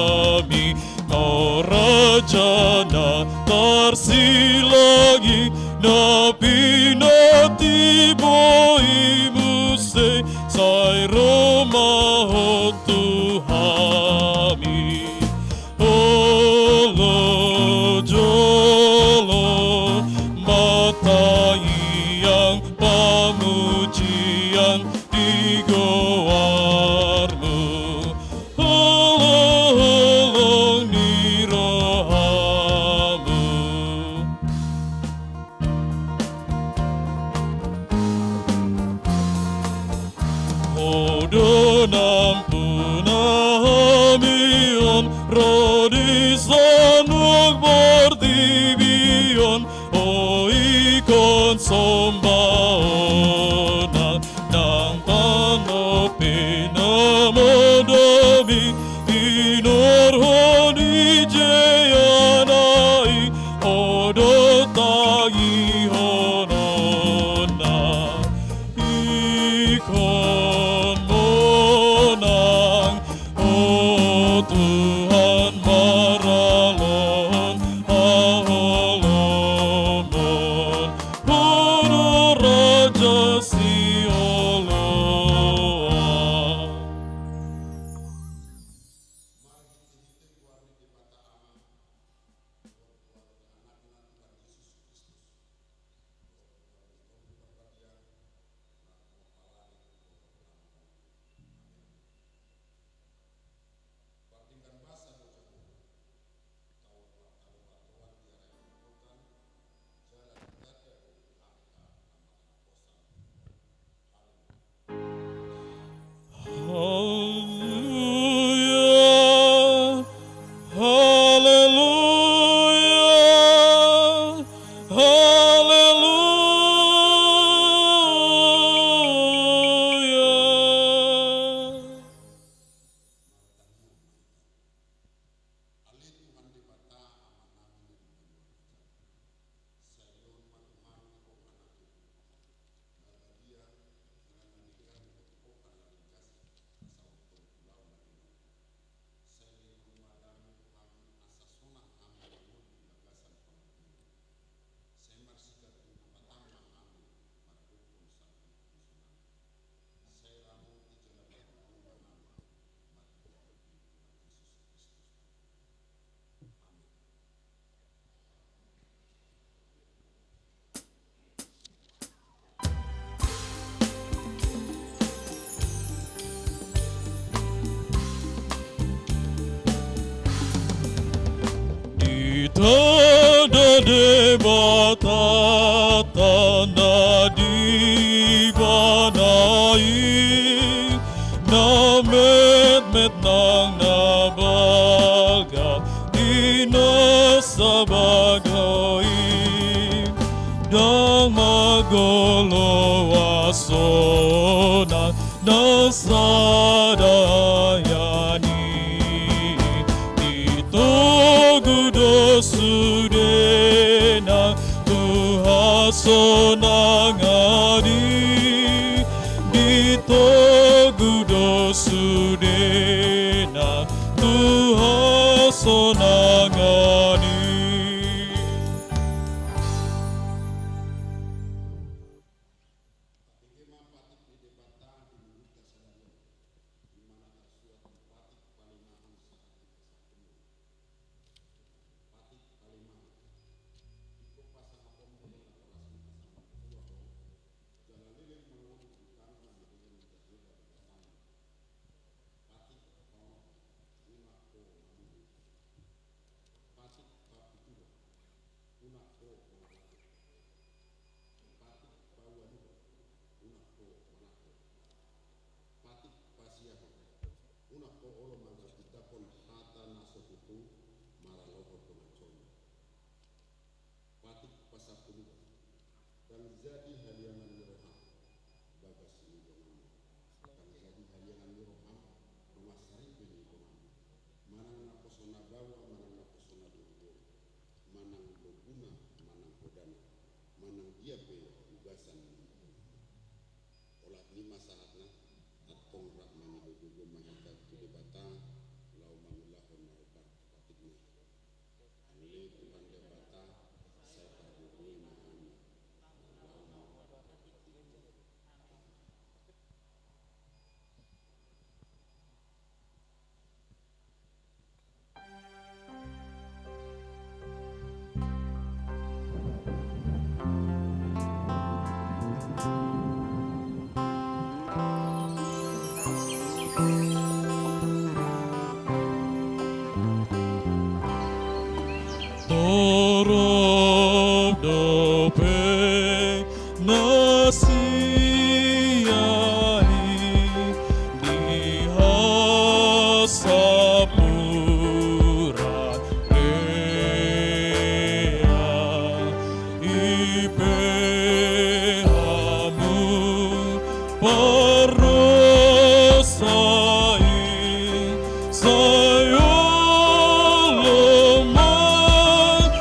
kami, Kau Raja na tarsilagi na pinatiboi-Mu say Roma Tuhami. Olo jolo matayang pamujian di goar-Mu. Olo ni rohamu. Odo nampunamion rodisan bordibion o ikon sombaona ng panopinamodomi inorhon ijeyanai odo tagihonona ikon monang o Tuhan maralon aholomon Puro Raja Sioloa. Hallelujah, hallelujah, hallelujah. Tada debata tanda dibanai na met nang nabaga inasabagay dang magolo asona nasadayani ito sudena tuhasonangani dito gudo sudena tuhasonangani. Lima saatna at kong rahmani ugugo mahita tulibata lau manulahon Sorrow no pain nasiyai di hasapura lea ipehamu parosai sayo lemah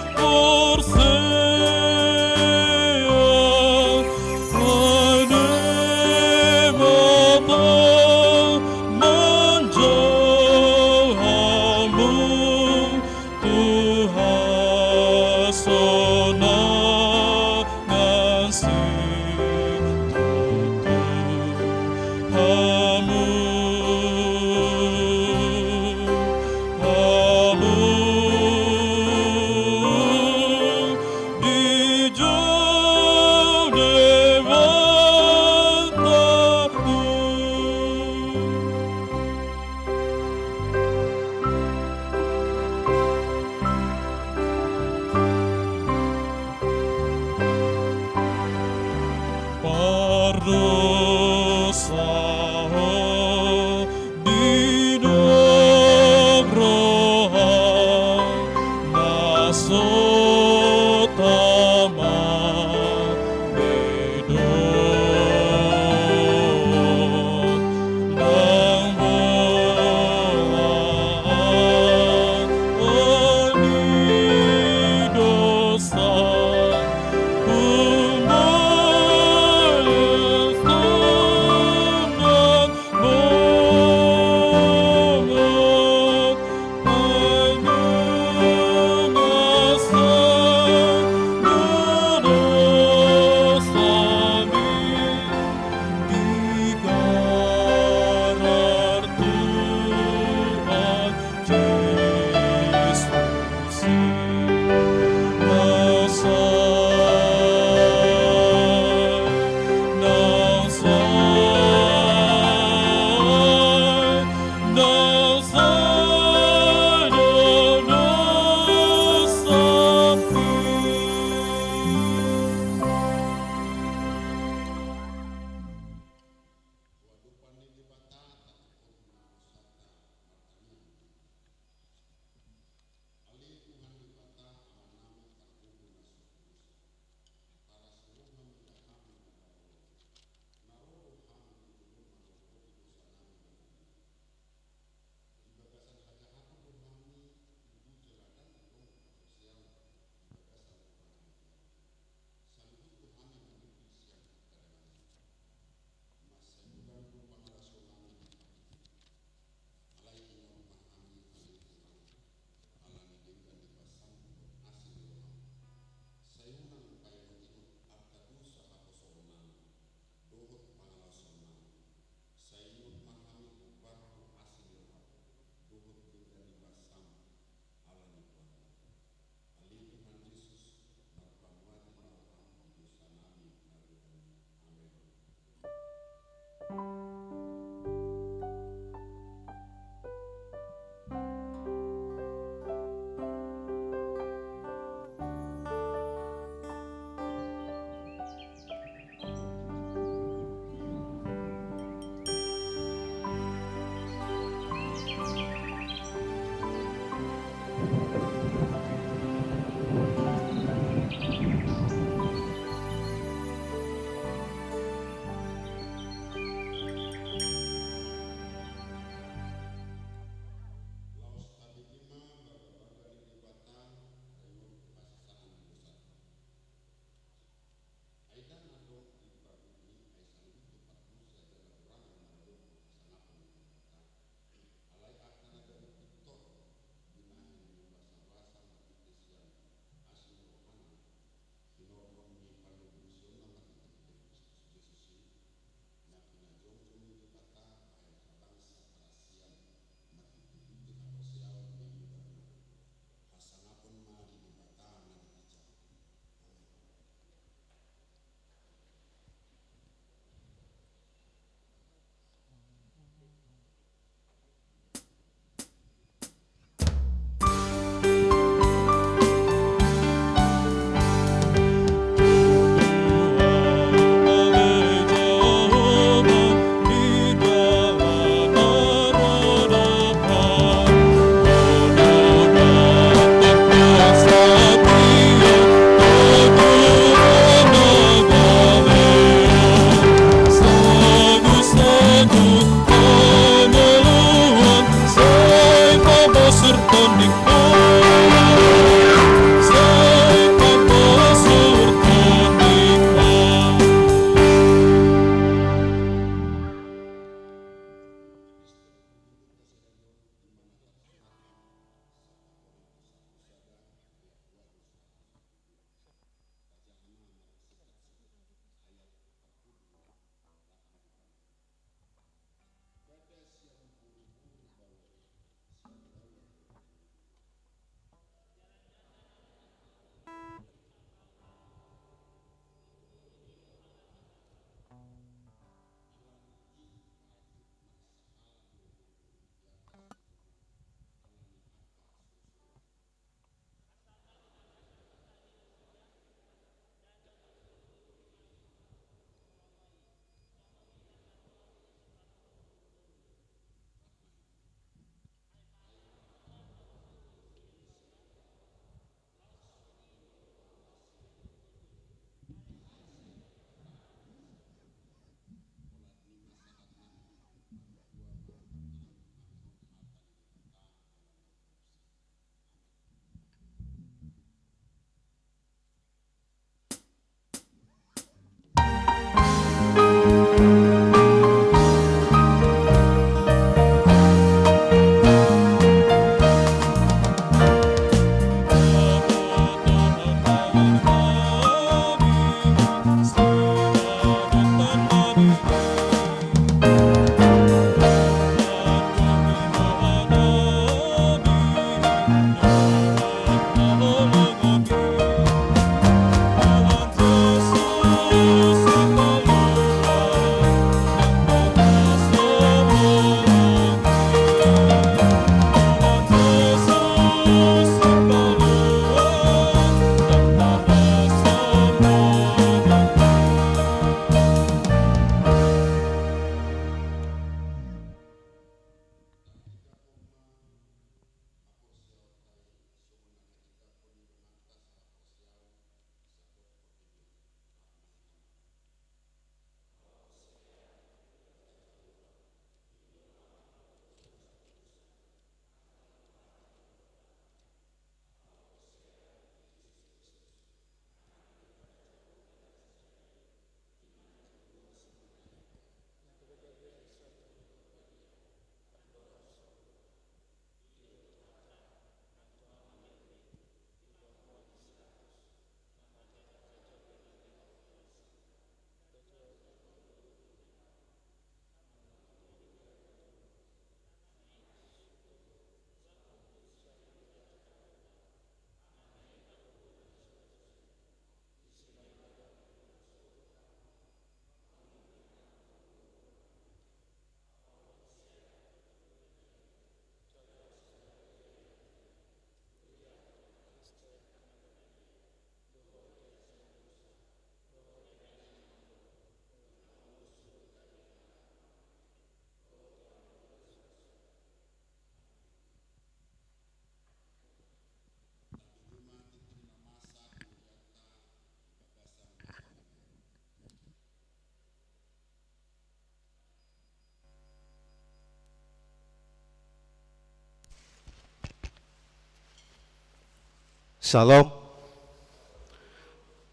Salam.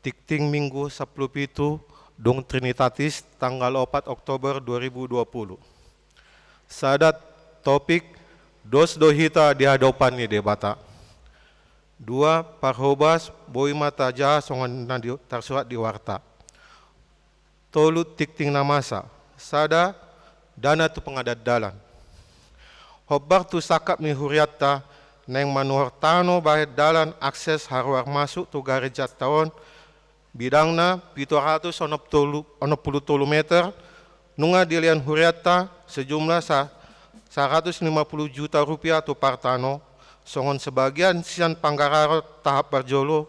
Tikting Minggu 17 Dong Trinitatis tanggal 4 Oktober 2020. Sadat topik dos dohita di hadapan ni debata. Dua parhobas boi mata jaha songan tersurat di warta. Tolu tikting namasa. Sada dana tu pengadat dalan. Hobar tu sakap ni huriata neng manuhar tano bahet dalan akses haruar masuk tu gereja tahun bidangna 760 meter nunga dilian huriata sejumlah 150 juta rupiah tu partano songon sebagian sian panggararon tahap parjolo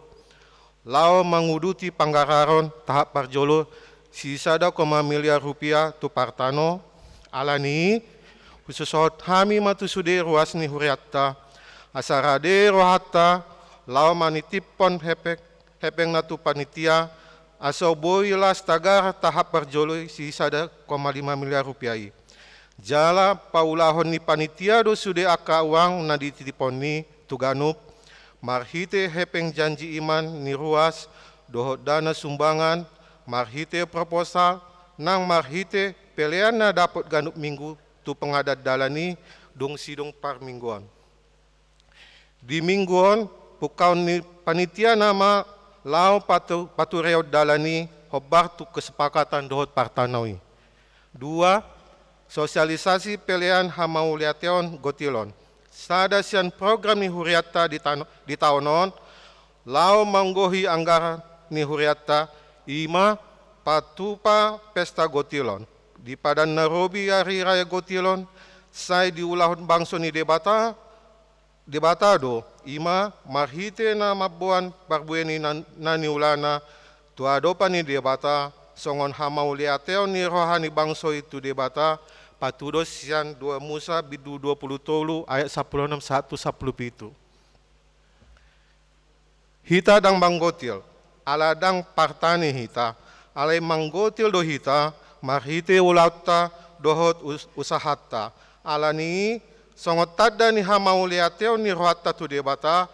lao menguduti panggararon tahap parjolo sisa 1 miliar rupiah tu partano alani khususot hami matu sude ruas ni huriata asarade rohata lao manitipon hepeng natu panitia aso boilas tagar tahap parjolo sisa 1,5 miliar rupiah jala paulahon ni panitia do sude aka uang na dititipon ni Tuganup, marhite hepeng janji iman ni ruas, dohot dana sumbangan, marhite proposal, nang marhite pelean na dapat ganup minggu tu pengadat dalani, dong sidong par mingguan. Di mingguan, pukau ni panitia nama lau patu reot dalani, hobar tu kesepakatan dohot partanawi. 2. Sosialisasi pelean hamau liateon gotilon. Sada sian program ni huriata di tahunon, lau manggohi anggaran ni huriata, 5. Patupa pesta gotilon. Di padan Nairobi hari raya gotilon, sai di ulahun bangso ni debata do, 5. Marhite na mabuan barbueni nani ulana, tuadopa ni debata, songon hamau liateon ni rohani bangso itu debata, patudos sian 2 Musa bidu 20 tolu ayat 16 1 17. Hita dang banggotil, ala dang partani hita, alai manggotil do hita, marhite ulauta dohot usahata, ala ni songot tada ni hamau liateo ni rohata tu debata,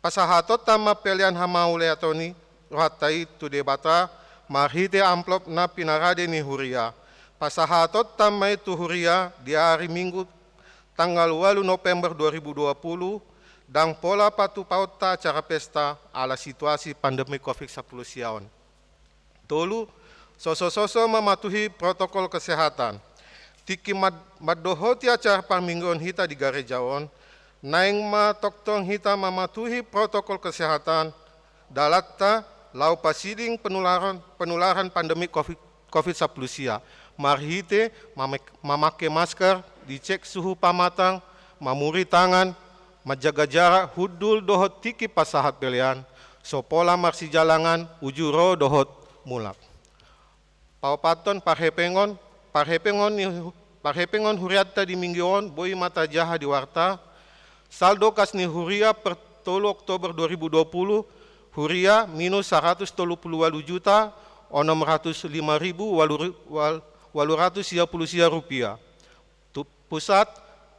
pasahatotta ma pelian hamau liateo ni rohata itu debata, marhite amplop na pinarade ni huria. Pasahatot tamai tu huria di hari Minggu tanggal 8 November 2020 dan pola patu pauta acara pesta ala situasi pandemi COVID-19 siaon. Tolu, soso-soso mematuhi protokol kesehatan. Tiki madohoti acara parmingguan hita di garejaon, naing ma toktong hita mematuhi protokol kesehatan, dalatta lau pasiding penularan pandemi COVID-19 sia. Marhite memakai masker, dicek suhu pamatang, mamuri tangan, menjaga jarak, hudul dohot tiki pasahat pelian, sopola marsi jalangan, ujuro dohot mulak. Paupaton parhepengon huriata di mingguan, boi mata jaha di warta, saldo kas ni huria per 3 Oktober 2020, huria minus 138 juta 605.830 rupiah. Pusat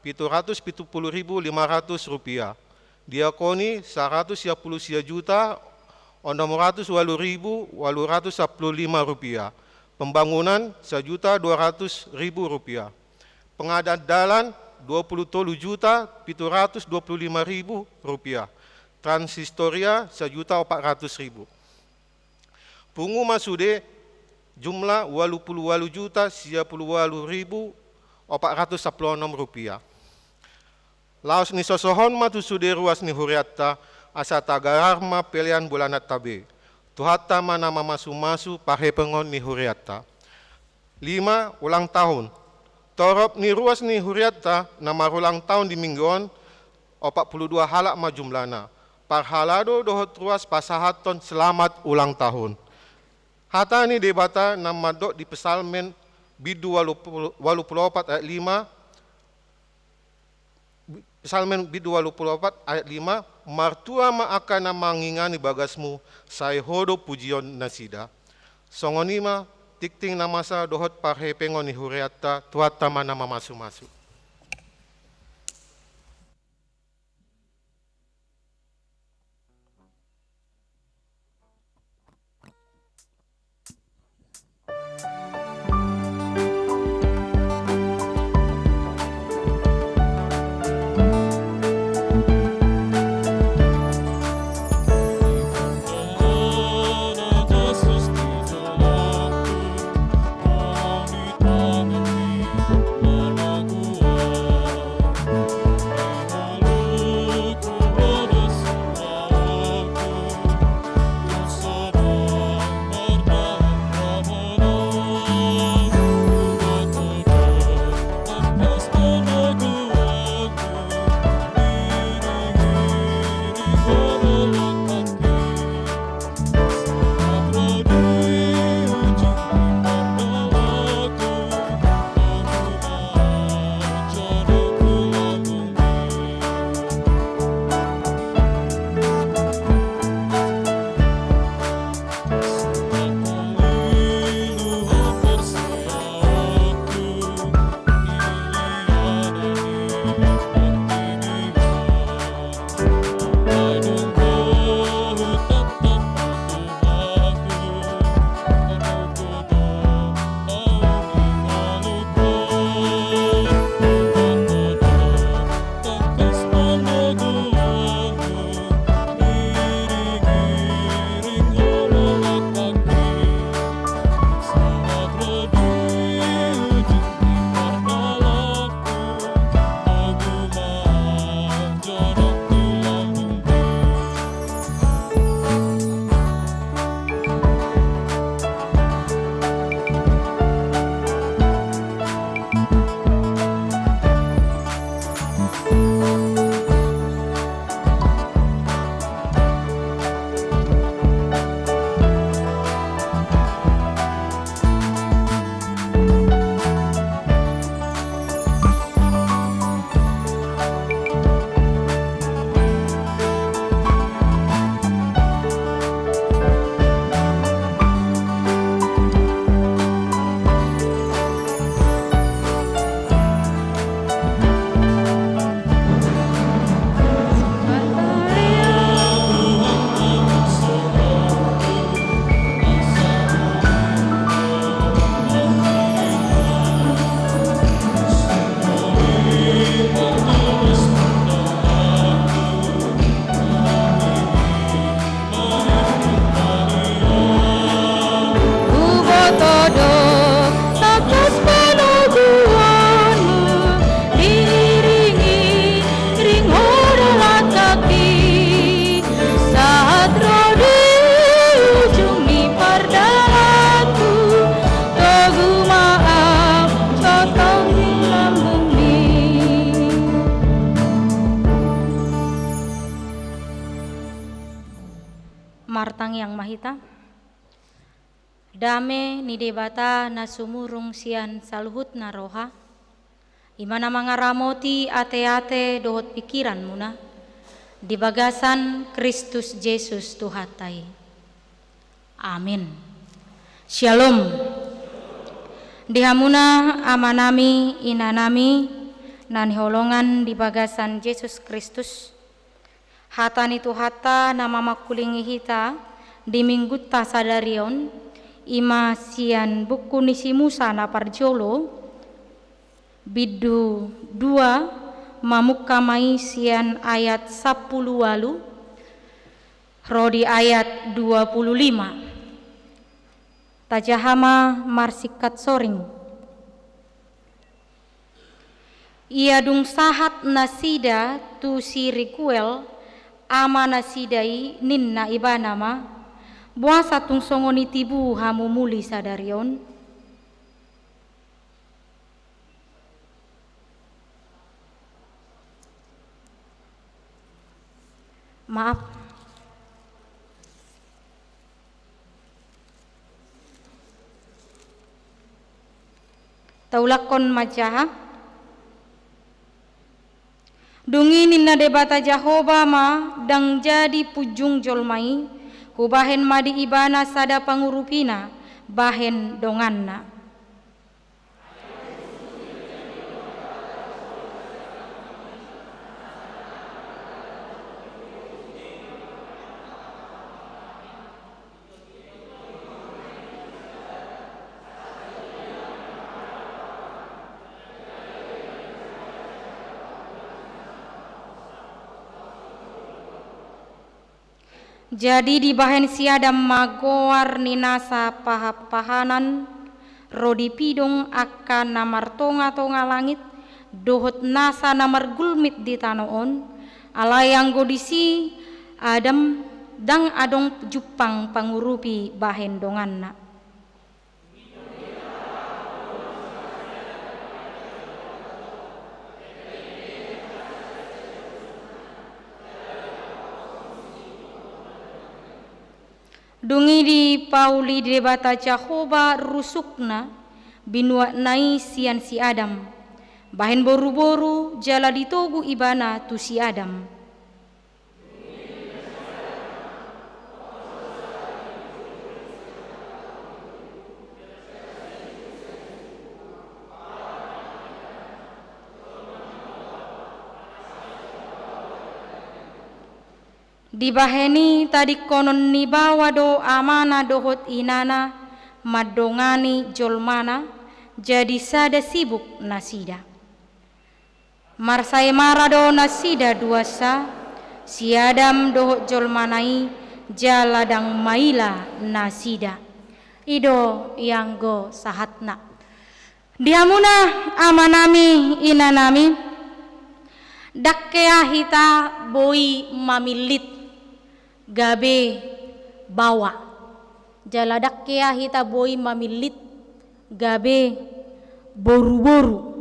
770.500 rupiah. Diakoni 110 juta 608.815 rupiah. Pembangunan 1.200.000 rupiah. Pengadaan dalan 23 juta 725.000 rupiah. Transistoria 1.400.000. Pungu masude jumlah 88 juta 98.416 rupiah. Laos ni sosohon matu sude ruas ni huriata asa tagararma pelian bulanat tabe. Tuhata mana masu-masu pahepengon ni huriata. 5. Ulang tahun. Torop ni ruas ni huriata nama ulang tahun di mingguan 42 halak ma jumlana. Parhalado dohot ruas pasahaton selamat ulang tahun. Hata ni debata nama dok di pesalmen bidu 84 ayat 5. Pesalmen bidu 84 ayat 5. Martua ma akan mangingani bagasmu, sai hodo pujion nasida. Songonima tikting namasa dohot parhepengon ni huriata tuata mana masu-masu. Lagu martang yang mahita. Dame ni debata na sumurung sian saluhut na roha. Imana mangaramoti ate-ate dohot pikiran muna. Di bagasan Kristus Yesus Tuhatai. Amin. Shalom. Dihamuna amanami inanami nan holongan di bagasan Yesus Kristus. Hatani tu hata nama makulingi hita di minggu ta sadarion ima sian buku nisi Musa na parjolo bidu 2 mamukamai sian ayat 10 walu rodi ayat 25 tajahama marsikat soring ia dung sahat nasida tu si rikuel ama nasidai ninna ibanama buasa tung songoni tibu hamu muli sadarion maaf taulakon majaha dungi ninna debata Jahoba ma dang jadi pujung jolmai hubahen madi ibana sada pangurupina bahen donganna jadi di bahen siadam magoar ninasa pahapahanan rodi pidong akan namar tonga-tonga langit dohot nasa namar gulmit di tanoon alayang godisi adam dang adong jupang pangurupi bahen donganna dungi di pauli debata Jahoba rusukna binua nai sian si Adam bahen boru-boru jala ditogu ibana tu si Adam dibaheni tadi konon ni bawa do amana dohot inana madongani jolmana jadi sada sibuk nasida marsai marado nasida duasa si Adam dohot jolmanai jaladang maila nasida ido yang go sahatna diamuna amanami inanami dakkea hita boi mamilit gabe bawa jaladak kea hita boi mamilit gabe boru-boru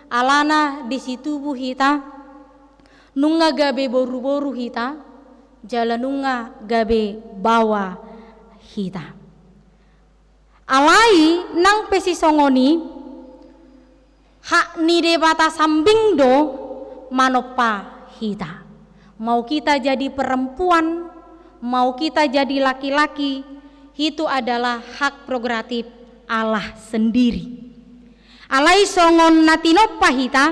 alana di situ bu hita nunga gabe boru-boru hita jala nunga gabe bawa hita alai nang pesi songoni hak ni debata sambing do manopa hita mau kita jadi perempuan mau kita jadi laki-laki itu adalah hak prerogatif Allah sendiri alai songon natinopa hita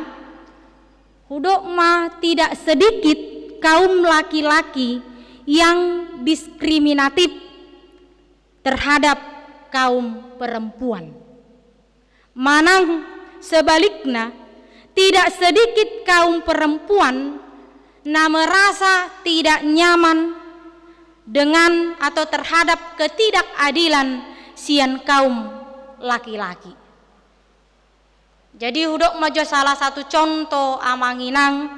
hudok ma tidak sedikit kaum laki-laki yang diskriminatif terhadap kaum perempuan manang sebaliknya tidak sedikit kaum perempuan na merasa tidak nyaman dengan atau terhadap ketidakadilan sian kaum laki-laki. Jadi hudok majo salah satu contoh amanginang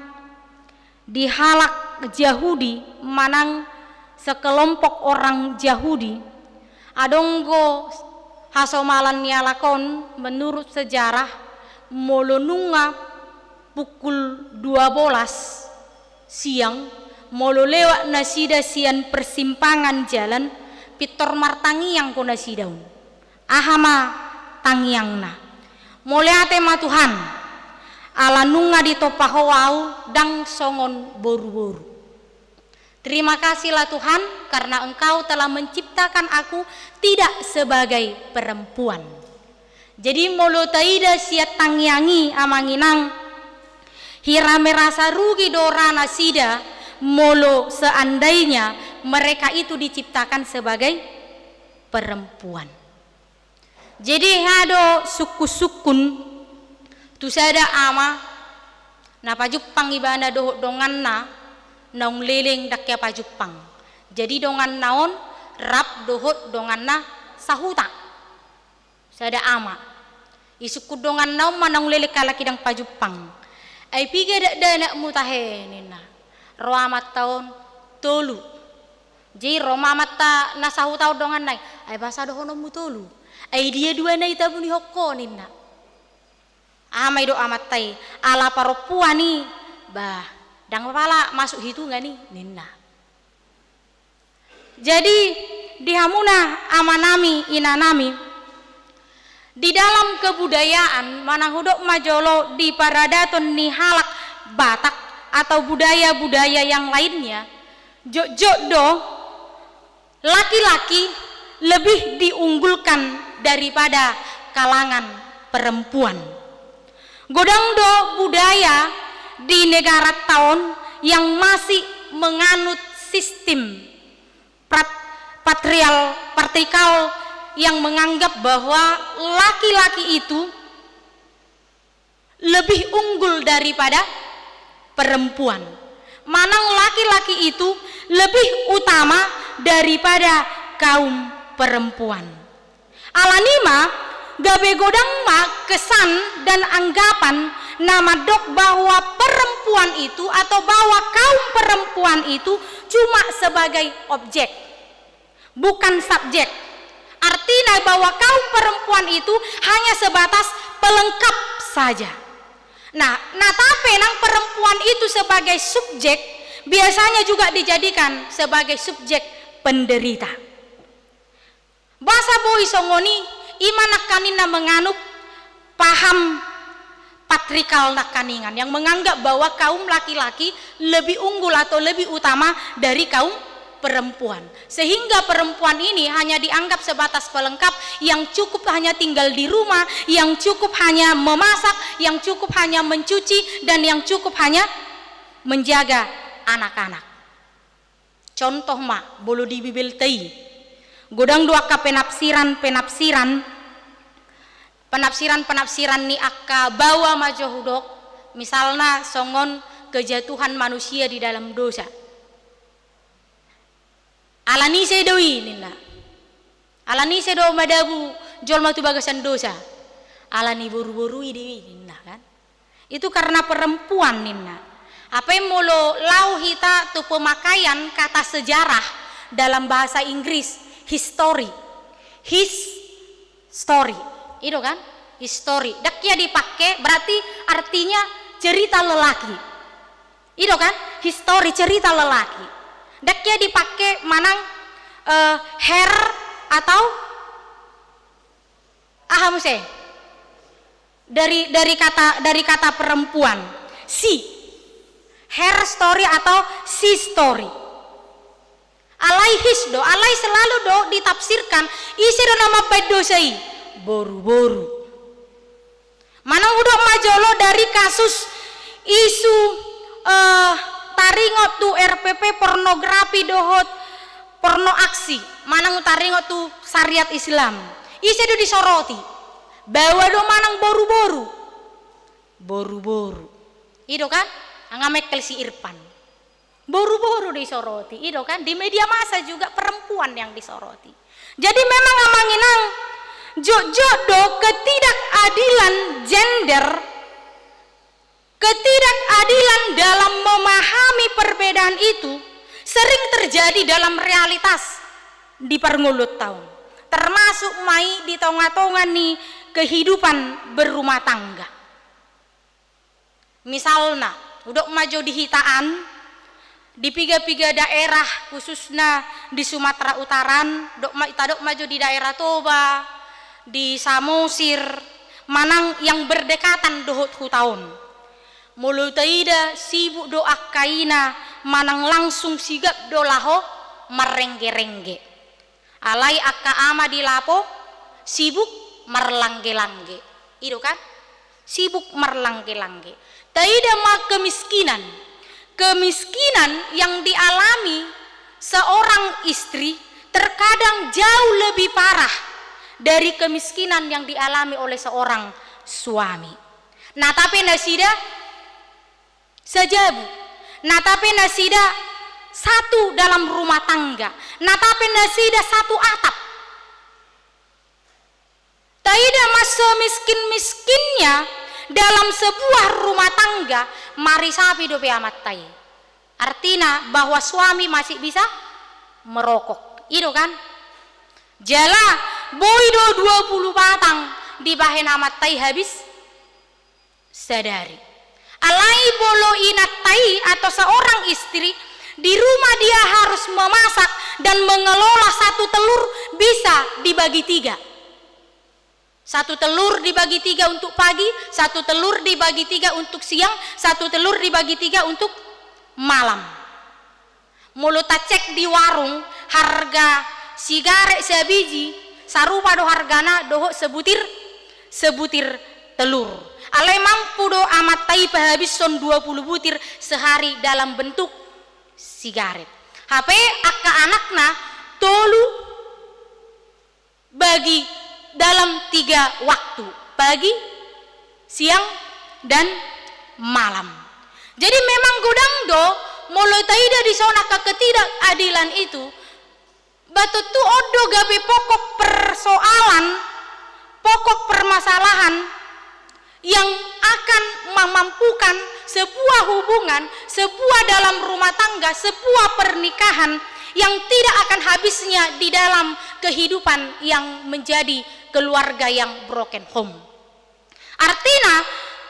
di halak Yahudi manang sekelompok orang Yahudi adonggo hasomalan nialakon menurut sejarah molonunga pukul 12 siang molo lewat nasida sian persimpangan jalan pitor martangi yang kona sidaun ahama tangiang na moleate ma Tuhan ala nunga di topahowau dang songon boru-boru. Terima kasihlah Tuhan karena Engkau telah menciptakan aku tidak sebagai perempuan. Jadi molo taida siat tangiangi amanginang hira merasa rugi dorana sida molo seandainya mereka itu diciptakan sebagai perempuan. Jadi hado suku-sukun tu sada ama na pajupang ibana dohot dongan na naung leleng dakya pajupang. Jadi dongan naon rap dohot dongan na sahuta sada ama isuku dongan naon manang lele kalaki dang pajupang ay piga dak mutahe nina roamat taon tolu jadi romamat ta na sahuta dongan nai ay basa dohono mutolu ay dia dua na itabuni hokko nina amai do amat tai ala perempuan ni bah dang pala masuk hitungan nih nina. Jadi di hamuna amanami inanami di dalam kebudayaan manahudok majolo di paradaton ni halak Batak atau budaya-budaya yang lainnya jok do laki-laki lebih diunggulkan daripada kalangan perempuan. Godang do budaya di negara tahun yang masih menganut sistem patriarkal yang menganggap bahwa laki-laki itu lebih unggul daripada perempuan. Manang laki-laki itu lebih utama daripada kaum perempuan. Alanima gabe godang ma kesan dan anggapan nama dok bahwa perempuan itu atau bahwa kaum perempuan itu cuma sebagai objek, bukan subjek. Artinya bahwa kaum perempuan itu hanya sebatas pelengkap saja. Nah tapi nang perempuan itu sebagai subjek biasanya juga dijadikan sebagai subjek penderita. Bahasa boy songoni iman kanina menganut paham patriarkal nakaningan yang menganggap bahwa kaum laki-laki lebih unggul atau lebih utama dari kaum perempuan, sehingga perempuan ini hanya dianggap sebatas pelengkap yang cukup hanya tinggal di rumah, yang cukup hanya memasak, yang cukup hanya mencuci, dan yang cukup hanya menjaga anak-anak. Contoh mak bolu di Bibil tei godang dua ka penafsiran ni akka bawa majohudok misalnya songon kejatuhan manusia di dalam dosa alani sedowi nina alani sedo madabu jolma tu bagasan dosa alani buru-buru dewi nina kan itu karena perempuan nina apa yang molo lau hita tu pemakaian kata sejarah dalam bahasa Inggris history itu kan history daknya dipakai berarti artinya cerita lelaki itu kan history cerita lelaki daknya dipakai manang her atau ahamuse dari kata perempuan si her story atau si story alai hisdo alai selalu do ditafsirkan isi do nama pedosai boru-boru manang udok majolo dari kasus isu taringot tu RPP pornografi dohot porno aksi manang taringot tu syariat Islam isi do disoroti bawa do manang boru-boru itu kan angamekel si Irfan boru-boru disoroti itu kan di media massa juga perempuan yang disoroti. Jadi memang amanginang do ketidakadilan gender, ketidakadilan dalam memahami perbedaan itu sering terjadi dalam realitas di permulut tahun, termasuk mai di tonga-tonga nih kehidupan berumah tangga. Misalnya udok maju di hitaan di piga-piga daerah khususnya di Sumatera Utaran, dok maju di daerah Toba, di Samosir, manang yang berdekatan dohot hutaun. Mulu taida sibuk do akaina manang langsung sigap do laho merengge-rengge. Alai akka ama di lapo sibuk merlangge-langge. Itu kan? Sibuk merlangge-langge. Taida ma kemiskinan. Kemiskinan yang dialami seorang istri terkadang jauh lebih parah dari kemiskinan yang dialami oleh seorang suami. Nah tapi nasida sajabu. Nah tapi nasida satu dalam rumah tangga. Nah tapi nasida satu atap. Tidak masa miskin-miskinnya dalam sebuah rumah tangga mari sapi do amat tai. Artinya bahwa suami masih bisa merokok. Itu kan? Jala boido 20 batang di bahen amat tai habis sadari. Alai bolo inat tai atau seorang istri di rumah dia harus memasak dan mengelola satu telur bisa dibagi 3. Satu telur dibagi 3 untuk pagi, satu telur dibagi 3 untuk siang, satu telur dibagi 3 untuk malam. Mulut cek di warung harga sigaret sebiji sarupa do hargana doho sebutir telur. Alai mampu do amat tai habis son 20 butir sehari dalam bentuk sigaret. HP akka anakna tolu bagi dalam 3 waktu, pagi, siang, dan malam. Jadi memang godang do mulai taida di zona ketidakadilan itu batu tu odo gabe pokok persoalan, pokok permasalahan yang akan memampukan sebuah hubungan, sebuah dalam rumah tangga, sebuah pernikahan yang tidak akan habisnya di dalam kehidupan yang menjadi keluarga yang broken home. Artinya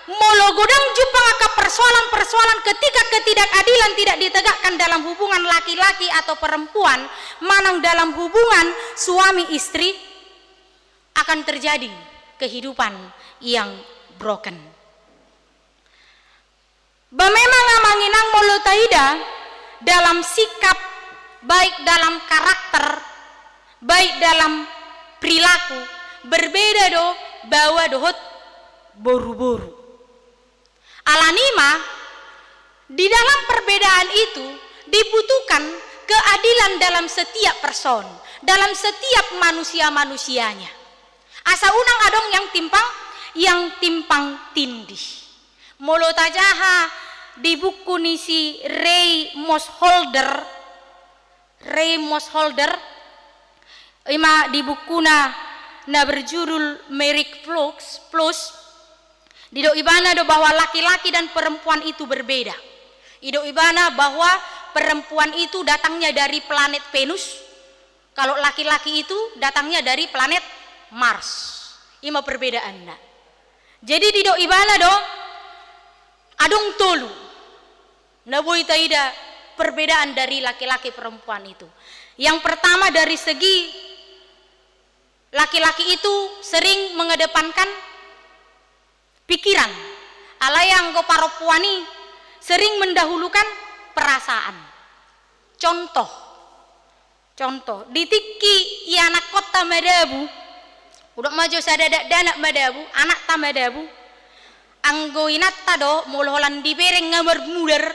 mologodang jupang aka persoalan-persoalan ketika ketidakadilan tidak ditegakkan dalam hubungan laki-laki atau perempuan, manang dalam hubungan suami istri akan terjadi kehidupan yang broken. Bamemang amanginang molo taida dalam sikap, baik dalam karakter, baik dalam perilaku, berbeda do bawa dohot boru-boru. Alanima di dalam perbedaan itu dibutuhkan keadilan dalam setiap person, dalam setiap manusia-manusianya. Asa unang adong yang timpang tindih. Molo tajaha di buku nisi Ray Mossholder ima di bukuna na berjudul Merik Plus dido ibana do bahwa laki-laki dan perempuan itu berbeda. Ido ibana bahwa perempuan itu datangnya dari planet Venus, kalau laki-laki itu datangnya dari planet Mars. Ima perbedaan na. Jadi dido ibana do adong tolu naboy taida perbedaan dari laki-laki perempuan itu. Yang pertama dari segi laki-laki itu sering mengedepankan pikiran, alayang go paropuani sering mendahulukan perasaan. Contoh ditiki i anak kota madabu udah maju sadadak danak madabu anak tamadabu anggo inatta do mulholan dibereng ngamar mudar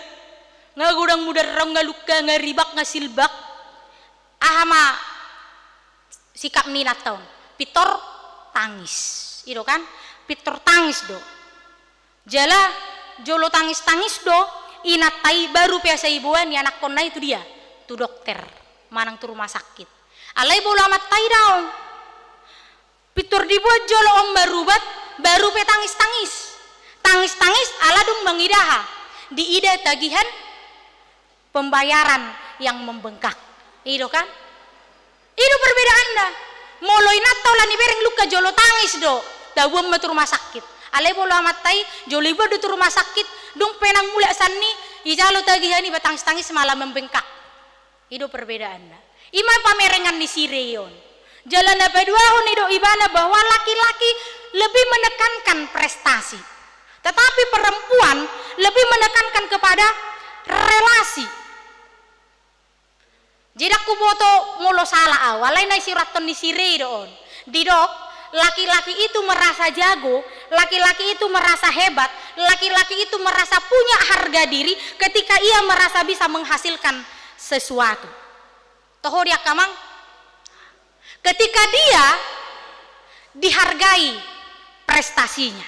ngagudang mudar rong ngaluka ngaribak ngasilbak ahama sikap ninat taun pitor tangis itu kan pitor tangis do jala jolo tangis do inatai baru biasa ibuan ya anak kona itu dia tu dokter manang tu rumah sakit alai bola amat tai daun pitor dibuat jolo om barubat baru pe tangis aladung mengidaha diida tagihan pembayaran yang membengkak itu kan itu perbedaan dah moloi natau lani bereng luka jolo tangis do dabuam metu rumah sakit alai bola amat tai jolo ibu do rumah sakit dung penang mulak sanni ijalo tagihan iba tangis-tangis malah membengkak. Itu perbedaannya. Ima pamerengan di Sireon. Jalan apa dua ido ibana bahwa laki-laki lebih menekankan prestasi. Tetapi perempuan lebih menekankan kepada relasi. Jadi aku boto mulo salah awalnya na siraton di Sireon. Didok laki-laki itu merasa jago, laki-laki itu merasa hebat, laki-laki itu merasa punya harga diri ketika ia merasa bisa menghasilkan sesuatu. Toh dia kamang ketika dia dihargai prestasinya.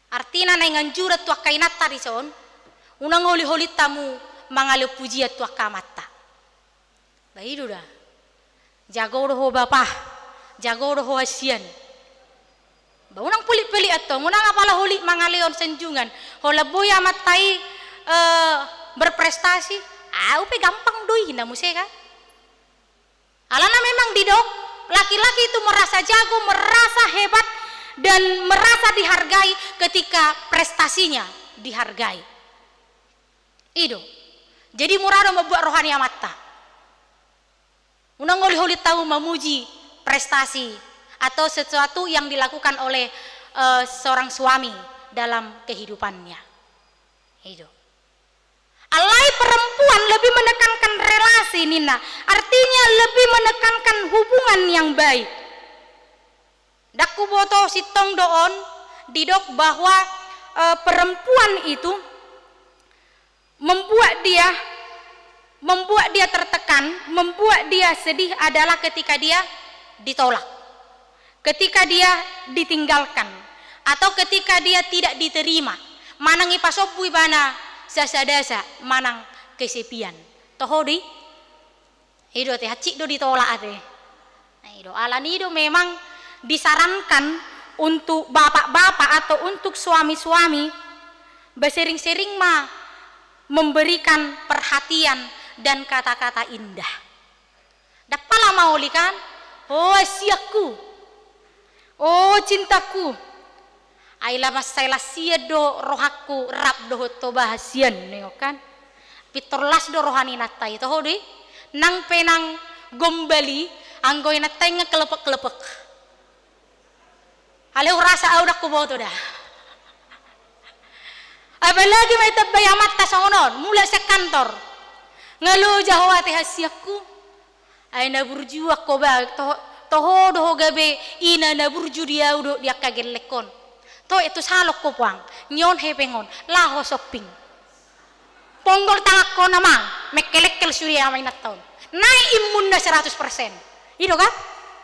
Artinya nengan jurat tua kainat tadi son, unang holi-holi tamu mangaleu pujiat tua kamata. Baik dah. Jago doh bapa, jago doh asian. Baunang puli-puli atau munang apalah holi mangaleon senjungan. Hola boy amat tai berprestasi. Upe gampang doi hina museka. Alana memang didok laki-laki itu merasa jago, merasa hebat dan merasa dihargai ketika prestasinya dihargai. Itu. Jadi murado membuat rohani amata. Unang holi-holi tahu memuji prestasi atau sesuatu yang dilakukan oleh seorang suami dalam kehidupannya. Itu. Alai perempuan lebih menekankan relasi Nina, artinya lebih menekankan hubungan yang baik. Daku boto sitong doon didok bahwa perempuan itu membuat dia tertekan, membuat dia sedih adalah ketika dia ditolak, ketika dia ditinggalkan, atau ketika dia tidak diterima. Manang ipasopu ibana sasadasa manang kesepian. Tohodi ido teh hacik do ditolak ate. Nah, ido alan ido memang disarankan untuk bapak-bapak atau untuk suami-suami bersering-sering memberikan perhatian dan kata-kata indah. Dapala mau likan? Oh siaku, oh cintaku. Aila masailah siado rohaku rap doh to bahasian nengok kan. Pitorlas do rohani natai toh di nang penang gombali anggoy natai ngekelepek-kelepek. Aleu rasa audak ku boto dah. Apalagi may tabay amat ta songon mula sa kantor. Ngalo jahwati hasiaku. Ay naburju ako ba toho doho gabe ina naburju dia udo dia kagelekon. To itu salok ko puang nyon hepengon laho shopping. Ponggol tangak ko namang mekelekkel surya may nataon. Naik imun na 100%. Ido kan?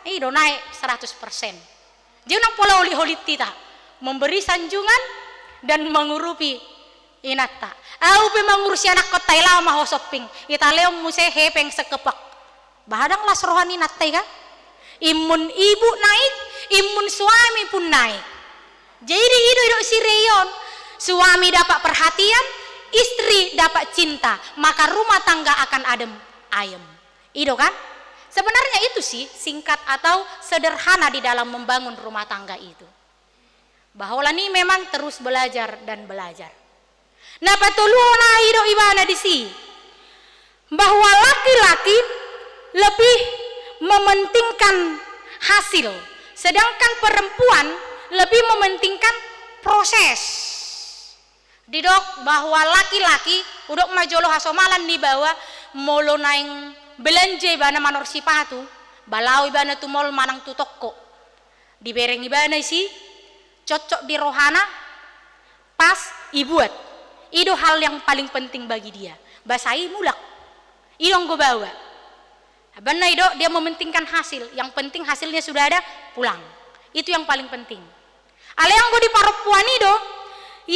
Ido naik 100%. Jadi nang pola holi-holi tita memberi sanjungan dan mengurupi inata. Au pe mengurusi anak kota lama ho shopping. Italeom muse hepeng sekepak. Bahadang las rohani natai kan? Imun ibu naik, imun suami pun naik. Jadi hidup si Reyon, suami dapat perhatian, istri dapat cinta, maka rumah tangga akan adem ayem. Itu kan? Sebenarnya itu sih singkat atau sederhana di dalam membangun rumah tangga itu. Bahwa ini memang terus belajar dan belajar. Nah patuluna hidup ibana di sini bahwa laki-laki lebih mementingkan hasil, sedangkan perempuan lebih mementingkan proses. Didok bahwa laki-laki udok majolo hasomalan di bawah molo naing belanja ibana manor sipatu, balau ibana tu mol manang tu toko. Dibereng ibana isi cocok di rohana pas ibuat. Itu hal yang paling penting bagi dia. Basai mulak. Idong go bawa. Abana ido dia mementingkan hasil. Yang penting hasilnya sudah ada, pulang. Itu yang paling penting. Ale yang go di perempuan itu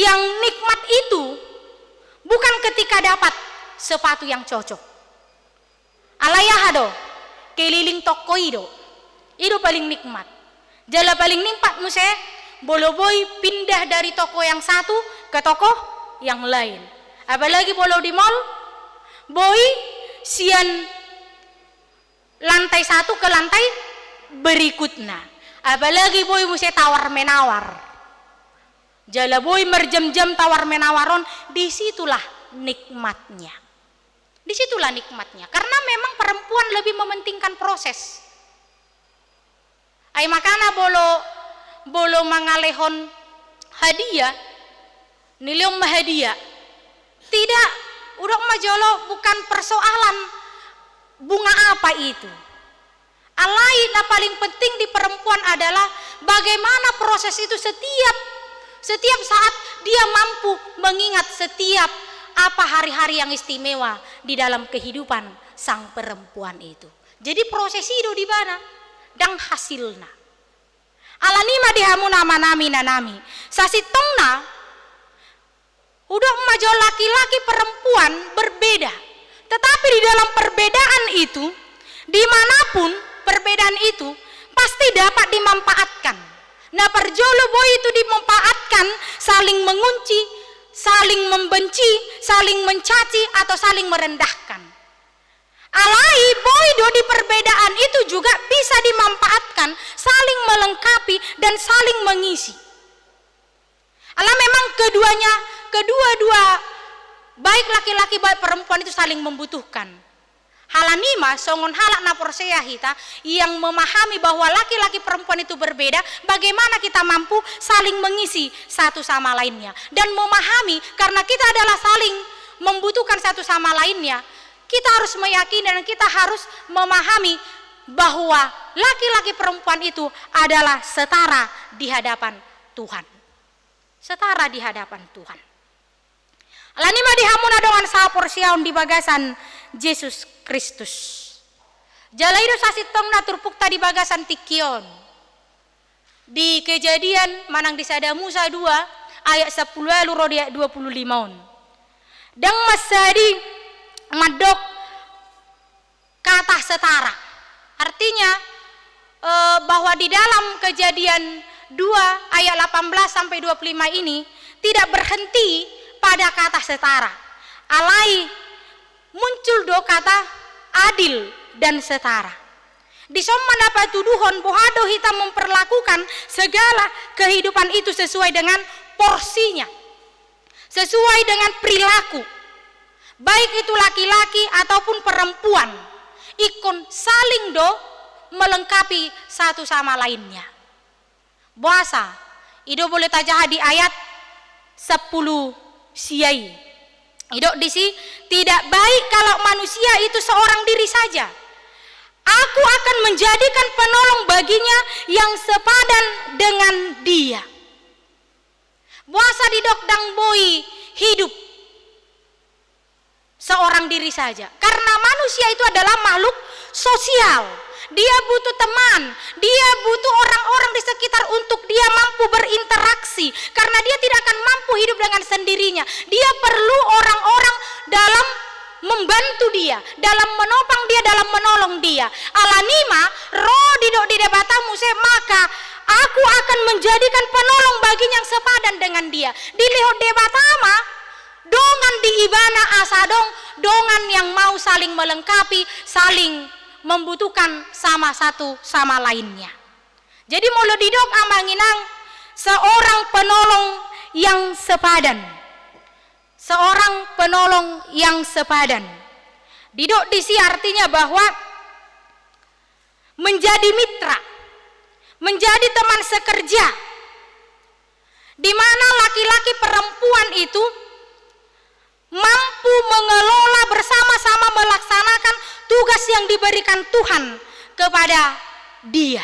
yang nikmat itu bukan ketika dapat sepatu yang cocok. Alayah do keliling toko itu paling nikmat. Jala paling nikmat muse bolo-boy pindah dari toko yang satu ke toko yang lain. Apalagi bolo di mall, boy sian lantai satu ke lantai berikutnya. Apalagi boy muse tawar menawar. Jalaboi merjam-jam tawar menawaron, disitulah nikmatnya. Disitulah nikmatnya. Karena memang perempuan lebih mementingkan proses. Ay makana bolo mangalehon hadiah, niliong mahadiah. Tidak, udok majolo bukan persoalan bunga apa itu. Alai na paling penting di perempuan adalah bagaimana proses itu setiap saat dia mampu mengingat setiap apa hari-hari yang istimewa di dalam kehidupan sang perempuan itu. Jadi proses itu di mana? Dan hasilna. Alanima dihamu nama nami nanami. Sasitongna udah majo laki-laki perempuan berbeda. Tetapi di dalam perbedaan itu, dimanapun perbedaan itu pasti dapat dimanfaatkan. Nah perjolo boy itu dimanfaatkan saling mengunci, saling membenci, saling mencaci atau saling merendahkan. Alai boy di perbedaan itu juga bisa dimanfaatkan, saling melengkapi dan saling mengisi. Alah memang kedua-dua baik laki-laki baik perempuan itu saling membutuhkan. Halanima songon halak na porseya hita yang memahami bahwa laki-laki perempuan itu berbeda, bagaimana kita mampu saling mengisi satu sama lainnya dan memahami karena kita adalah saling membutuhkan satu sama lainnya. Kita harus meyakini dan kita harus memahami bahwa laki-laki perempuan itu adalah setara di hadapan Tuhan. Setara di hadapan Tuhan. Lanima dihamuna dengan sapor siaun di bagasan Yesus Kristus. Jalaido sasitong naturpuk tadi bagasan tikion. Di Kejadian manang disada Musa 2 ayat 10 luro dia 25. Dang masadi madok kata setara. Artinya bahwa di dalam Kejadian 2 ayat 18 sampai 25 ini tidak berhenti pada kata setara. Alai muncul do kata adil dan setara. Di somma dapat tuduhon bohado hitam memperlakukan segala kehidupan itu sesuai dengan porsinya. Sesuai dengan perilaku. Baik itu laki-laki ataupun perempuan, ikon saling melengkapi satu sama lainnya. Puasa, itu boleh tajah di ayat 10 siai. Itu disi tidak baik kalau manusia itu seorang diri saja. Aku akan menjadikan penolong baginya yang sepadan dengan dia. Puasa di dokdang boy hidup seorang diri saja. Karena manusia itu adalah makhluk sosial. Dia butuh teman, dia butuh orang-orang di sekitar untuk dia mampu berinteraksi. Karena dia tidak akan mampu hidup dengan sendirinya. Dia perlu orang-orang dalam membantu dia, dalam menopang dia, dalam menolong dia. Alanima, roh di debatamu maka aku akan menjadikan penolong baginya yang sepadan dengan dia. Dilihat debatama, dongan di ibana asadong, dongan yang mau saling melengkapi, saling membutuhkan sama satu sama lainnya. Jadi molo didok amanginang seorang penolong yang sepadan. Seorang penolong yang sepadan. Didok disi artinya bahwa menjadi mitra, menjadi teman sekerja, di mana laki-laki perempuan itu mampu mengelola bersama-sama melaksanakan tugas yang diberikan Tuhan kepada dia.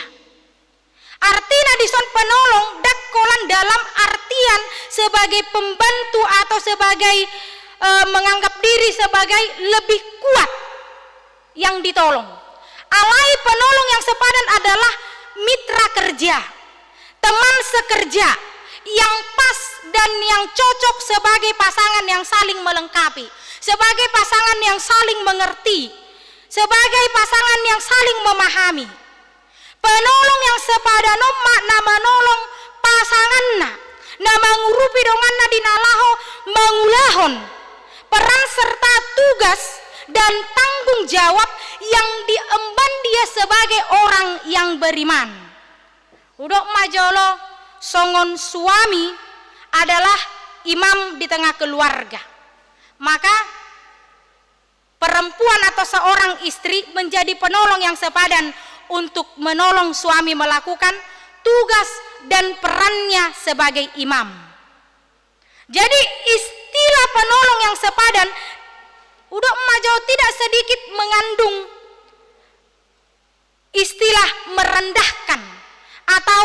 Artinya dison penolong dakkolan dalam artian sebagai pembantu atau sebagai menganggap diri sebagai lebih kuat yang ditolong. Alai penolong yang sepadan adalah mitra kerja, teman sekerja yang pas dan yang cocok sebagai pasangan yang saling melengkapi, sebagai pasangan yang saling mengerti, sebagai pasangan yang saling memahami. Penolong yang sepadan makna menolong pasanganna, nama ngurupi donganna dinalaho mengulahon peran serta tugas dan tanggung jawab yang diemban dia sebagai orang yang beriman. Udok majolo songon suami adalah imam di tengah keluarga. Maka perempuan atau seorang istri menjadi penolong yang sepadan untuk menolong suami melakukan tugas dan perannya sebagai imam. Jadi istilah penolong yang sepadan udah majau tidak sedikit mengandung istilah merendahkan atau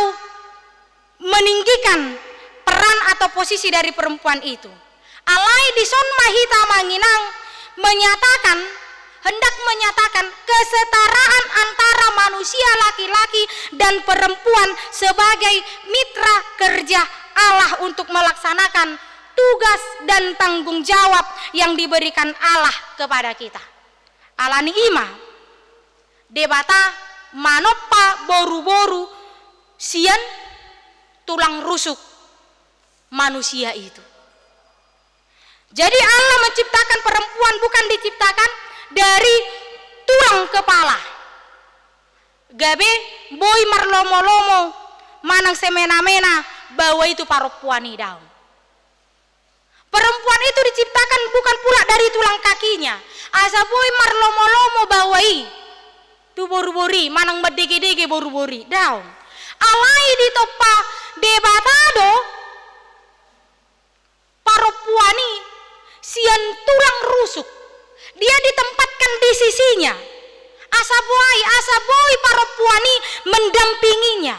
meninggikan peran atau posisi dari perempuan itu. Alai di son mahita manginang hendak menyatakan kesetaraan antara manusia laki-laki dan perempuan sebagai mitra kerja Allah untuk melaksanakan tugas dan tanggung jawab yang diberikan Allah kepada kita. Alani ima debata manopa boru-boru sian tulang rusuk manusia itu. Jadi Allah menciptakan perempuan bukan diciptakan dari tulang kepala. Gabe boy marlomo-lomo manang semena-mena bahwa itu perempuan daun. Perempuan itu diciptakan bukan pula dari tulang kakinya. Asa boy marlomo-lomo bahwa tu boru-bori manang medege-dege boru-bori daun. Alai ditopa debatado perempuan sian tulang rusuk, dia ditempatkan di sisinya. Asaboi perempuani mendampinginya.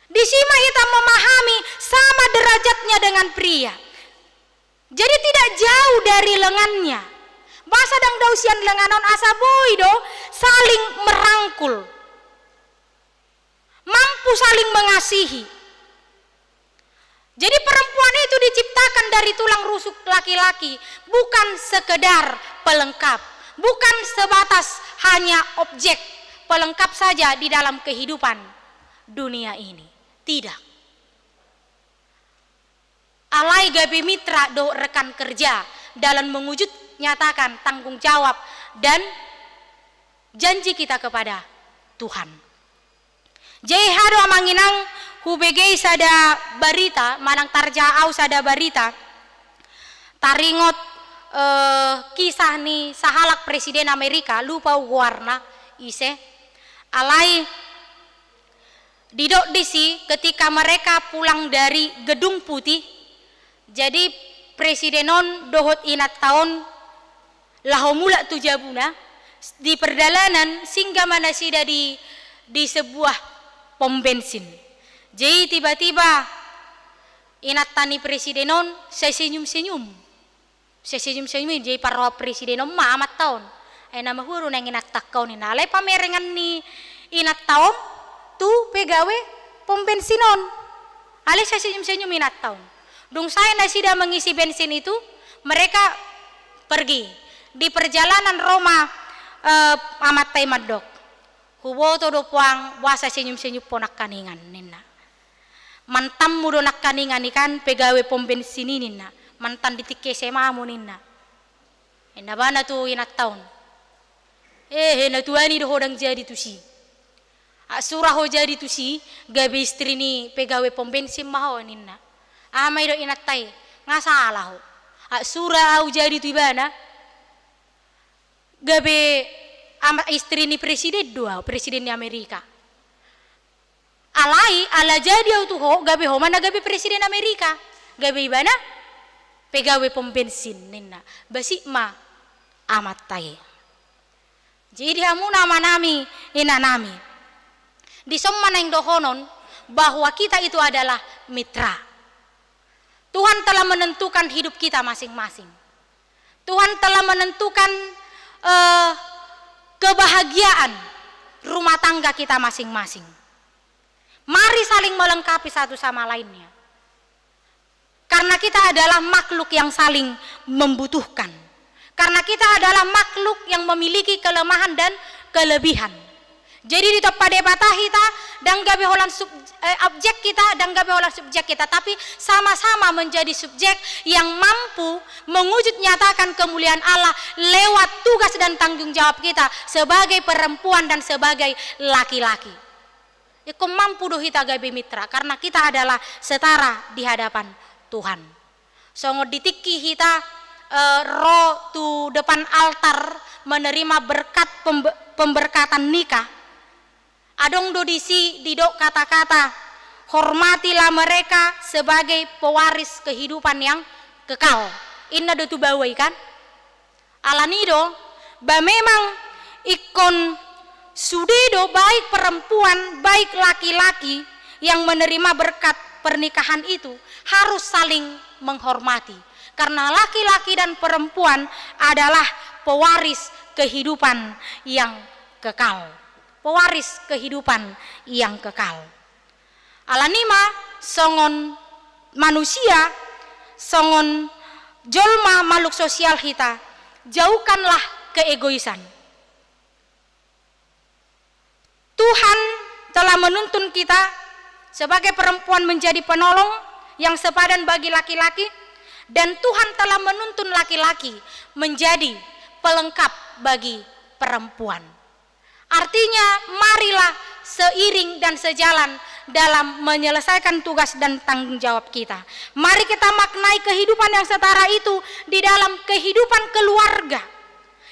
Di sini kita memahami sama derajatnya dengan pria. Jadi tidak jauh dari lengannya. Bahasa dang dausian lenganon asaboi do saling merangkul, mampu saling mengasihi. Jadi perempuan itu diciptakan dari tulang rusuk laki-laki, bukan sekedar pelengkap, bukan sebatas hanya objek pelengkap saja di dalam kehidupan dunia ini. Tidak. Alai gabe mitra do rekan kerja dalam mewujud nyatakan tanggung jawab dan janji kita kepada Tuhan. Jai hado amanginang hubege sada barita manang tarja au sada barita taringot kisah ni sahalak presiden Amerika lupa warna ise alai didok disi ketika mereka pulang dari Gedung Putih. Jadi presidenon dohot inat tahun lahomula tujabuna di perjalanan singgah mana sida di sebuah pom bensin. Jadi tiba-tiba inat tani presidenon saya senyum-senyum jadi para presidenon amat tahun nama huru nang inat takau ni nalai pamerengan ni inat tahun tu pegawe pom bensinon alai saya senyum-senyum inat tahun dung saya nasida mengisi bensin itu mereka pergi di perjalanan Roma amat tay madok hubo to do puang wasa senyum-senyum ponak kaningan nina mantam mudo nak kaningan ikan pegawe pom bensin ini nina mantan ditike semamu nina ena bana tu inat tahun na tuani do hodang jadi tu si surah ho jadi tu si gabe istri ni pegawe pom bensin maho nina amai do inat tay ngasalah ho surah au jadi tu ibana gabe ama istri ni presiden dua presiden di Amerika alai ala jadi tu ho gabe ho mana gabe presiden Amerika gabe ibana pegawe pom bensin nina basi ma amat tai jadi hamu nama nami ina nami di somma nang dohonon bahwa kita itu adalah mitra. Tuhan telah menentukan hidup kita masing-masing. Tuhan telah menentukan kebahagiaan rumah tangga kita masing-masing. Mari saling melengkapi satu sama lainnya. Karena kita adalah makhluk yang saling membutuhkan. Karena kita adalah makhluk yang memiliki kelemahan dan kelebihan. Jadi di tempat debatah kita dan gabe holan objek kita dan gabe holan subjek kita, tapi sama-sama menjadi subjek yang mampu mewujud nyatakan kemuliaan Allah lewat tugas dan tanggung jawab kita sebagai perempuan dan sebagai laki-laki. Iko mampu do hita gabe mitra karena kita adalah setara di hadapan Tuhan. Songo ditiki hita roh tu depan altar menerima berkat pemberkatan nikah. Adong do disi didok kata-kata hormatilah mereka sebagai pewaris kehidupan yang kekal. Inna do tu bawai kan? Alanido ba memang ikon sudedo baik perempuan baik laki-laki yang menerima berkat pernikahan itu harus saling menghormati karena laki-laki dan perempuan adalah pewaris kehidupan yang kekal. Pewaris kehidupan yang kekal. Alanima songon manusia, songon jolma makhluk sosial kita, jauhkanlah keegoisan. Tuhan telah menuntun kita sebagai perempuan menjadi penolong yang sepadan bagi laki-laki, dan Tuhan telah menuntun laki-laki menjadi pelengkap bagi perempuan. Artinya marilah seiring dan sejalan dalam menyelesaikan tugas dan tanggung jawab kita. Mari kita maknai kehidupan yang setara itu di dalam kehidupan keluarga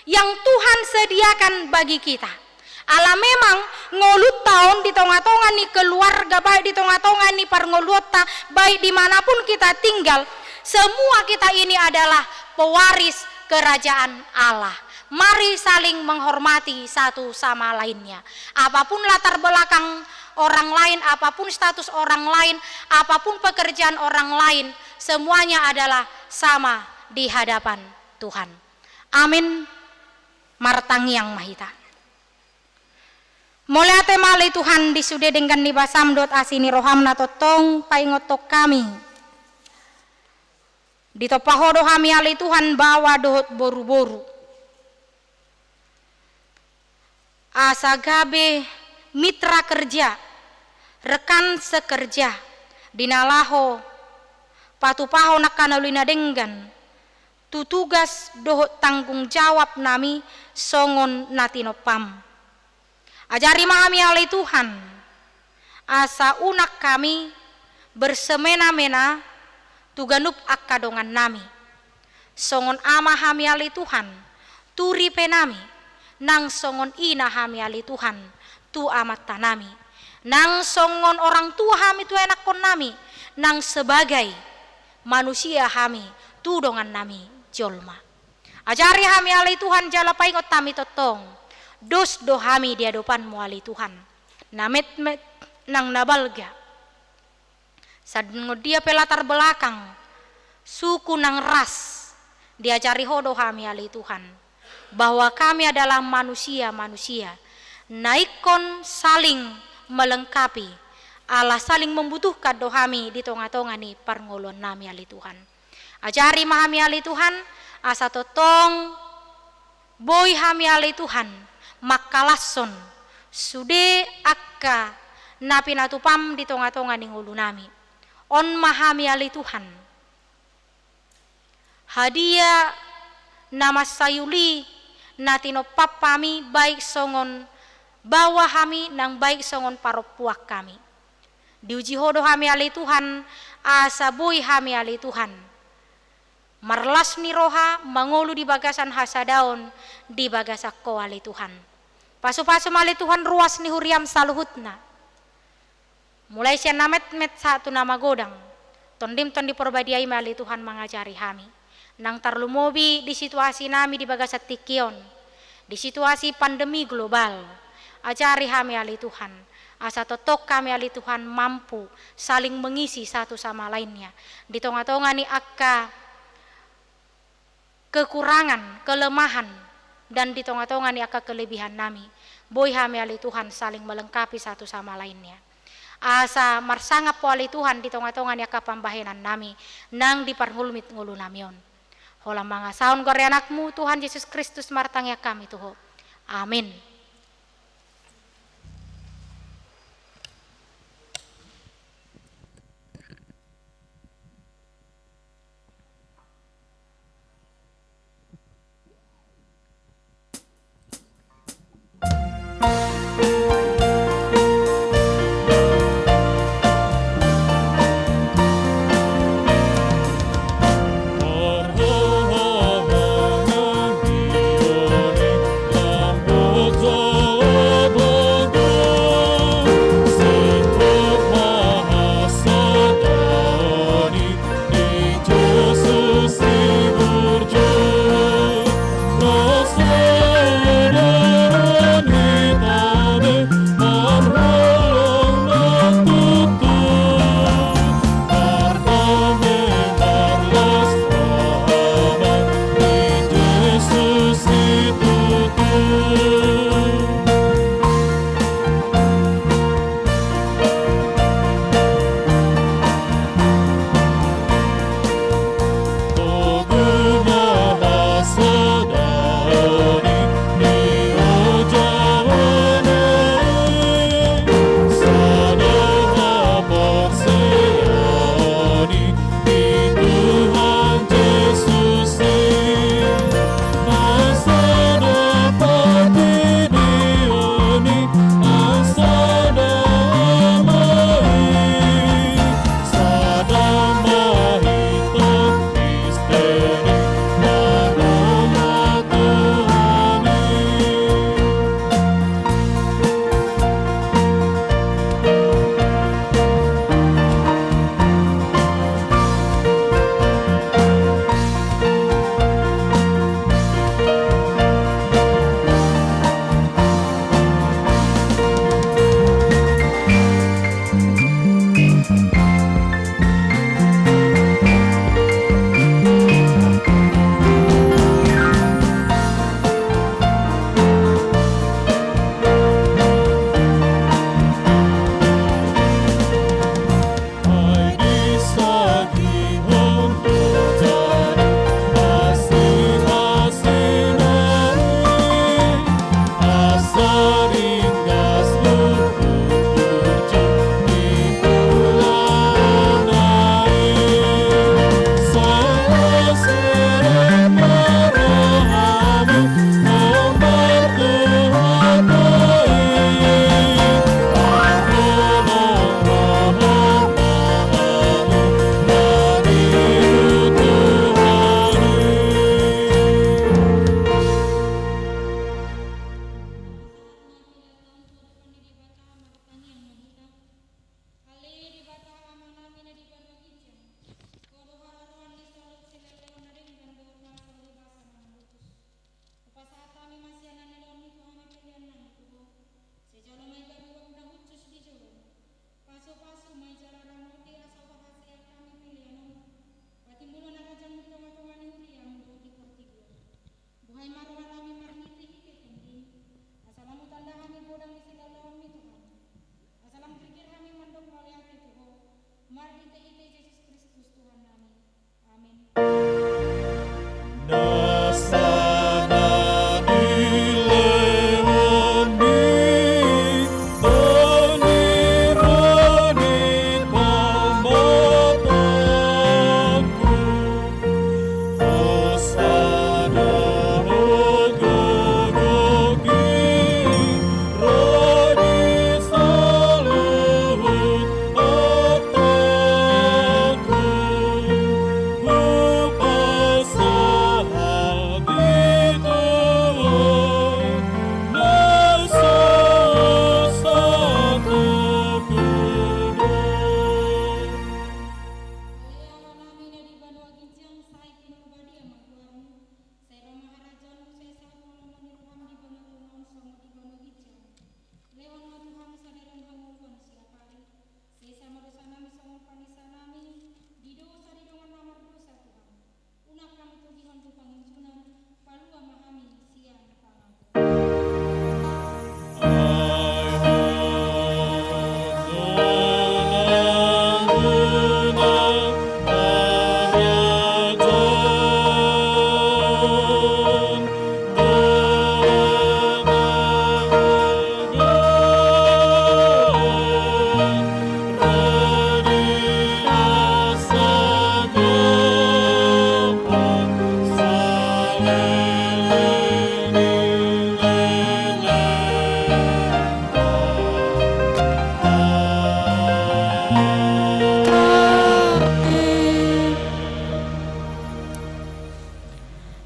yang Tuhan sediakan bagi kita. Ala memang ngolut tahun di tengah-tengah ni keluarga, baik di tengah-tengah ni parngolota, baik dimanapun kita tinggal, semua kita ini adalah pewaris kerajaan Allah. Mari saling menghormati satu sama lainnya. Apapun latar belakang orang lain, apapun status orang lain, apapun pekerjaan orang lain, semuanya adalah sama di hadapan Tuhan. Amin. Martangiang mahita. Mulai temali Tuhan disude dengan nibasam dot asini rohamna totong paingotok kami. Ditopahodo kami ali Tuhan bawa dohot boru-boru. Asagabe mitra kerja, rekan sekerja, dinalaho, patupaho nakanalina denggan, tutugas dohot tanggung jawab nami songon natinopam. Ajari mahami alai Tuhan, asa unak kami bersemena-mena tuganup akadongan nami. Songon ama hami alai Tuhan, turi penami, nang songon ina hami alai Tuhan, tu amat tanami. Nang songon orang tua hami tu enak kon nami, nang sebagai manusia hami tu dongan nami jolma. Ajari hami alai Tuhan jala paingot tami totong. Dos do hami di hadapan muali Tuhan. Namet nang nabalga. Sadno dia pelatar belakang suku nang ras diajari hodo hami alai Tuhan bahwa kami adalah manusia-manusia. Naikon saling melengkapi. Allah saling membutuhkan dohami di tengah-tengah ni parngolon nami alai Tuhan. Ajari mahami alai Tuhan asa totong boy hami alai Tuhan. Makalason sude akka napi natupam di tengah-tengah ning ulu nami on mahami alai Tuhan hadiah nama sayuli natino papami baik songon bawah kami nang baik songon paropuak kami diuji hodo kami alai Tuhan asa boy kami alai Tuhan marlas ni roha mangolu di bagasan hasadaon di bagasak ko alai Tuhan. Pasu-pasu mali Tuhan ruas ni huriam saluhutna. Mulai siya namet-met satu nama godang. Tondim tondi perbadiai mali Tuhan mengajari kami. Nang tarlumobi di situasi nami di bagasat tikion. Di situasi pandemi global. Ajari kami ali Tuhan. Asa totok kami ali Tuhan mampu saling mengisi satu sama lainnya. Di tengah-tengah ni akka kekurangan, kelemahan, dan di tengah-tengah ni akka kelebihan nami. Boy kami ali Tuhan saling melengkapi satu sama lainnya. Asa marsangap po ali Tuhan di tengah-tengah ni akka pambahenan nami nang diparhulmit ngulu namion. Holang mga saon gore anakmu Tuhan Yesus Kristus martangya kami tuho. Amin.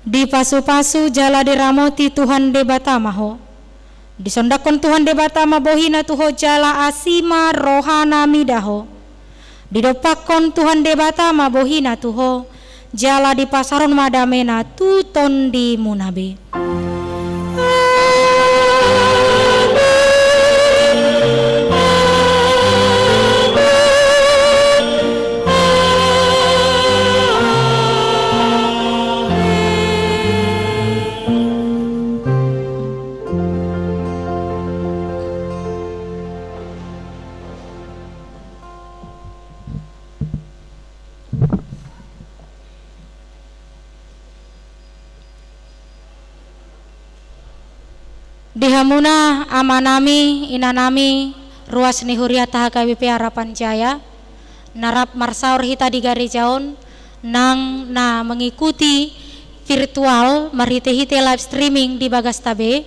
Di pasu-pasu jala diramoti Tuhan debata maho. Disondakon Tuhan debata mabohina tuho jala asima rohana midaho. Didopakon Tuhan debata mabohina tuho jala di pasaron madamena tuton di munabe. Dihamuna amanami inanami ruas nihuria taha KWP Harapan Jaya narap marsaur hita di Garijaon nang na mengikuti virtual marhite-hite live streaming di Bagastabe.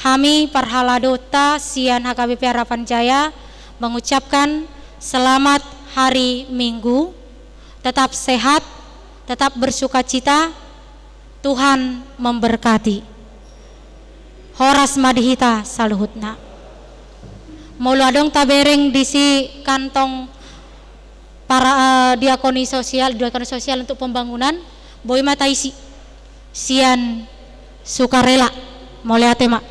Hami parhaladota sian HKBP Harapan Jaya mengucapkan selamat hari Minggu, tetap sehat, tetap bersukacita, Tuhan memberkati. Horas madihita saluhutna. Mauladong tabereng disi kantong para diakoni sosial untuk pembangunan boy mataisi sian sukarela moliate mak.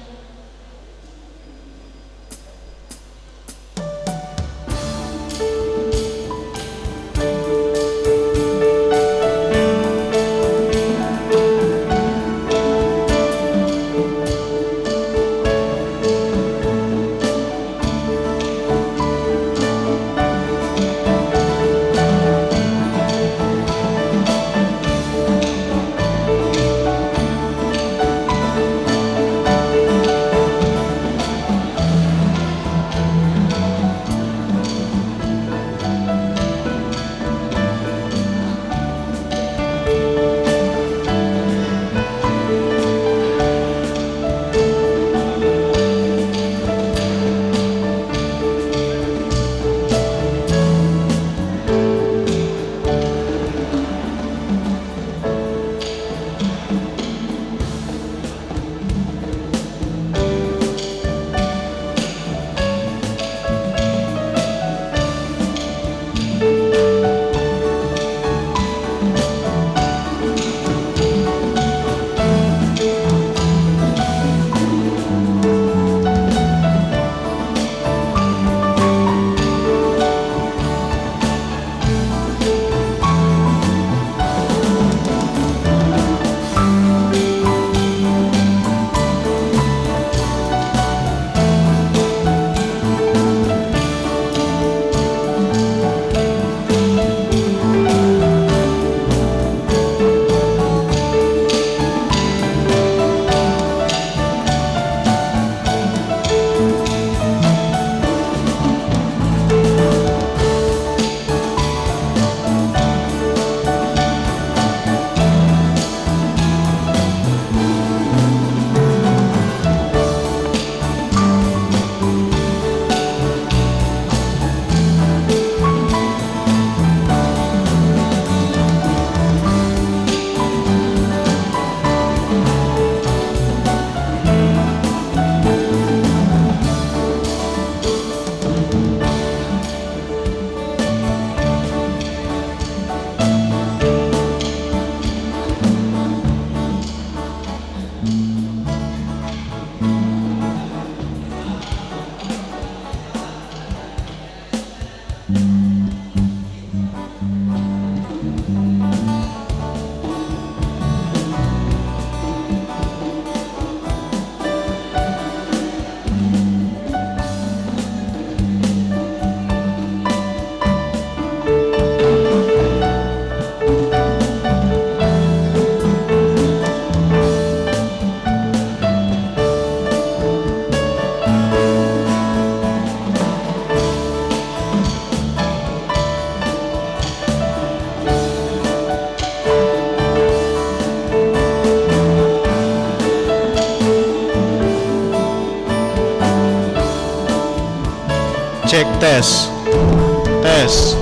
Cek tes.